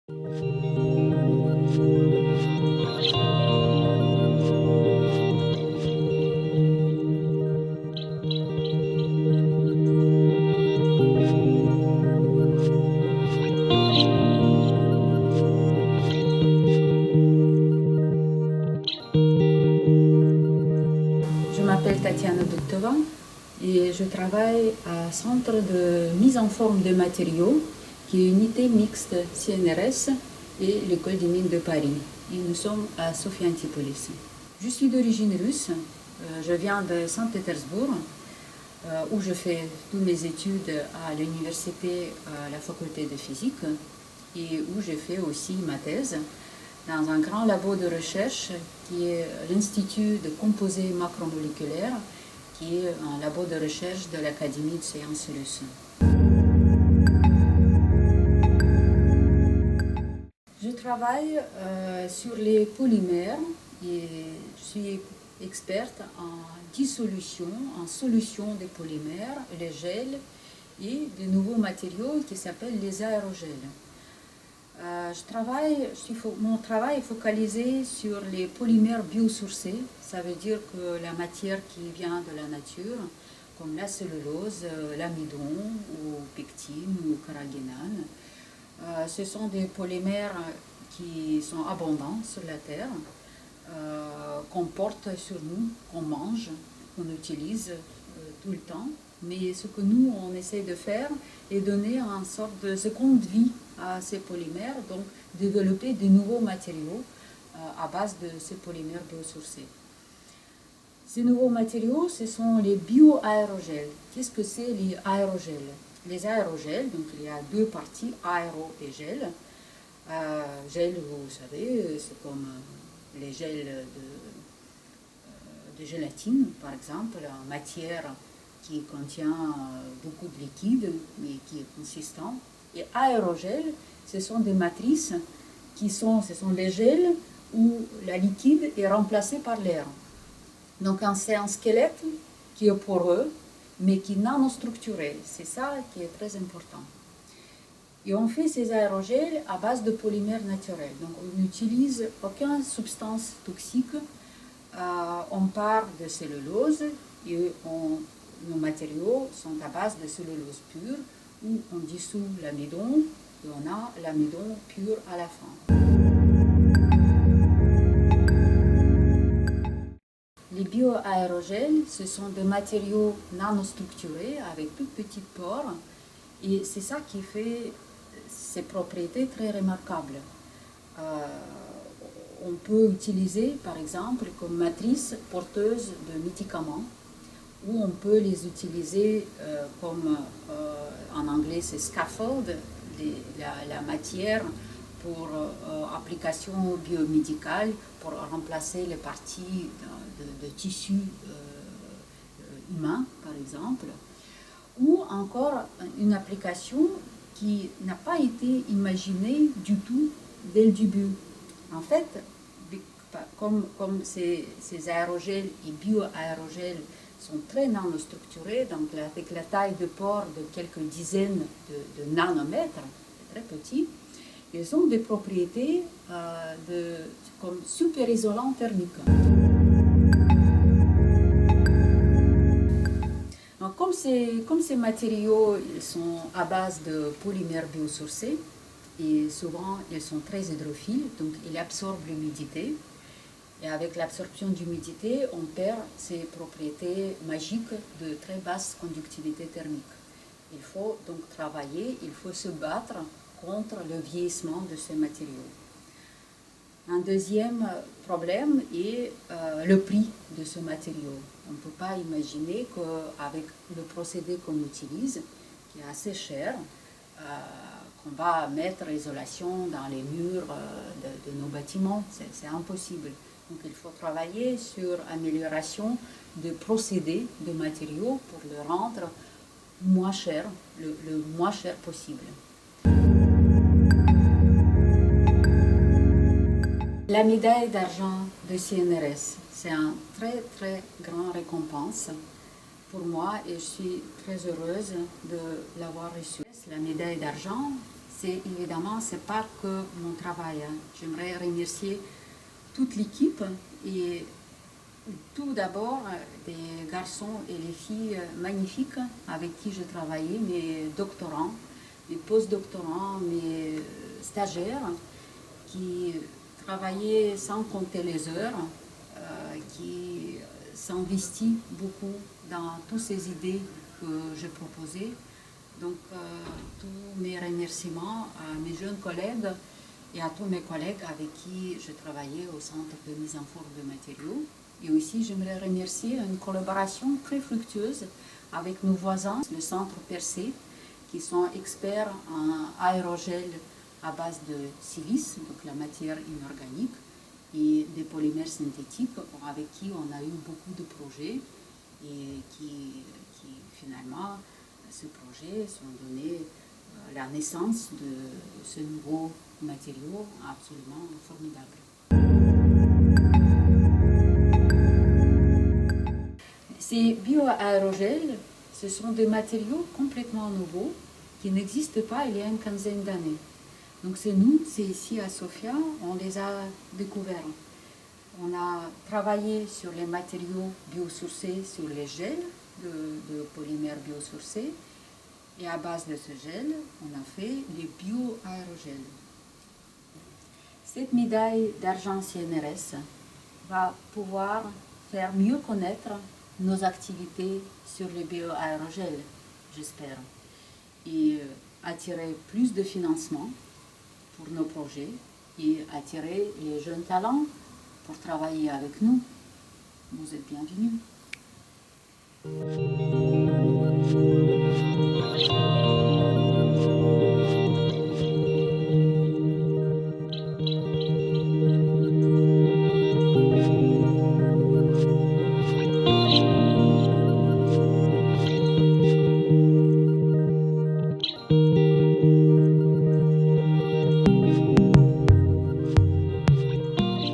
Je m'appelle Tatiana Duktova et je travaille à Centre de mise en forme de matériaux, qui est une unité mixte CNRS et l'École des mines de Paris. Et nous sommes à Sophia Antipolis. Je suis d'origine russe, je viens de Saint-Pétersbourg, où je fais toutes mes études à l'université, à la faculté de physique, et où j'ai fait aussi ma thèse dans un grand labo de recherche qui est l'Institut de composés macromoléculaires, qui est un labo de recherche de l'Académie de sciences russes. Je travaille sur les polymères et je suis experte en dissolution, en solution des polymères, les gels et de nouveaux matériaux qui s'appellent les aérogels. Mon travail est focalisé sur les polymères biosourcés, ça veut dire que la matière qui vient de la nature, comme la cellulose, l'amidon, ou pectine, ou carragénane, ce sont des polymères qui sont abondants sur la Terre, qu'on porte sur nous, qu'on mange, qu'on utilise tout le temps. Mais ce que nous, on essaie de faire est donner une sorte de seconde vie à ces polymères, donc développer de nouveaux matériaux à base de ces polymères biosourcés. Ces nouveaux matériaux, ce sont les bioaérogels. Qu'est-ce que c'est les aérogels? Les aérogels, donc il y a deux parties, aéro et gel. Gel, vous savez, c'est comme les gels de gélatine, par exemple, en matière qui contient beaucoup de liquide, mais qui est consistant. Et aérogels, ce sont des matrices ce sont les gels où la liquide est remplacée par l'air. Donc c'est un squelette qui est poreux, mais qui est nanostructuré. C'est ça qui est très important. Et on fait ces aérogels à base de polymères naturels. Donc on n'utilise aucune substance toxique. On part de cellulose et nos matériaux sont à base de cellulose pure où on dissout l'amidon et on a l'amidon pur à la fin. Les bioaérogels, ce sont des matériaux nanostructurés avec toutes petites pores et c'est ça qui fait ces propriétés très remarquables. On peut utiliser par exemple comme matrice porteuse de médicaments, ou on peut les utiliser comme, en anglais c'est scaffold, la matière pour application biomédicale, pour remplacer les parties de tissus humains par exemple, ou encore une application qui n'a pas été imaginée du tout dès le début. En fait, comme ces aérogels et bioaérogels sont très nanostructurés, donc avec la taille de pore de quelques dizaines de nanomètres, très petits, ils ont des propriétés comme super isolants thermiques. Donc, comme ces matériaux ils sont à base de polymères biosourcés, et souvent ils sont très hydrophiles, donc ils absorbent l'humidité. Et avec l'absorption d'humidité, on perd ses propriétés magiques de très basse conductivité thermique. Il faut donc travailler, il faut se battre contre le vieillissement de ces matériaux. Un deuxième problème est le prix de ce matériau. On ne peut pas imaginer qu'avec le procédé qu'on utilise, qui est assez cher, qu'on va mettre l'isolation dans les murs de nos bâtiments. C'est impossible. Donc il faut travailler sur l'amélioration de procédés de matériaux pour le rendre moins cher, le moins cher possible. La médaille d'argent de CNRS, c'est une très très grande récompense pour moi et je suis très heureuse de l'avoir reçue. La médaille d'argent, c'est évidemment, c'est pas que mon travail. Hein. J'aimerais remercier toute l'équipe et tout d'abord des garçons et les filles magnifiques avec qui je travaillais, mes doctorants, mes post-doctorants, mes stagiaires qui travaillaient sans compter les heures, qui s'investissent beaucoup dans toutes ces idées que je proposais. Donc, tous mes remerciements à mes jeunes collègues et à tous mes collègues avec qui je travaillais au Centre de mise en forme de matériaux. Et aussi, j'aimerais remercier une collaboration très fructueuse avec nos voisins, le Centre Percé, qui sont experts en aérogel à base de silice, donc la matière inorganique, et des polymères synthétiques avec qui on a eu beaucoup de projets et qui finalement, ces projets sont donnés la naissance de ce nouveau matériau absolument formidable. Ces bioaérogels, ce sont des matériaux complètement nouveaux qui n'existent pas il y a une quinzaine d'années. Donc c'est nous, c'est ici à Sofia, on les a découverts. On a travaillé sur les matériaux biosourcés, sur les gels de polymères biosourcés. Et à base de ce gel, on a fait les bioaérogels. Cette médaille d'argent CNRS va pouvoir faire mieux connaître nos activités sur les bioaérogels, j'espère, et attirer plus de financement pour nos projets et attirer les jeunes talents pour travailler avec nous. Vous êtes bienvenus.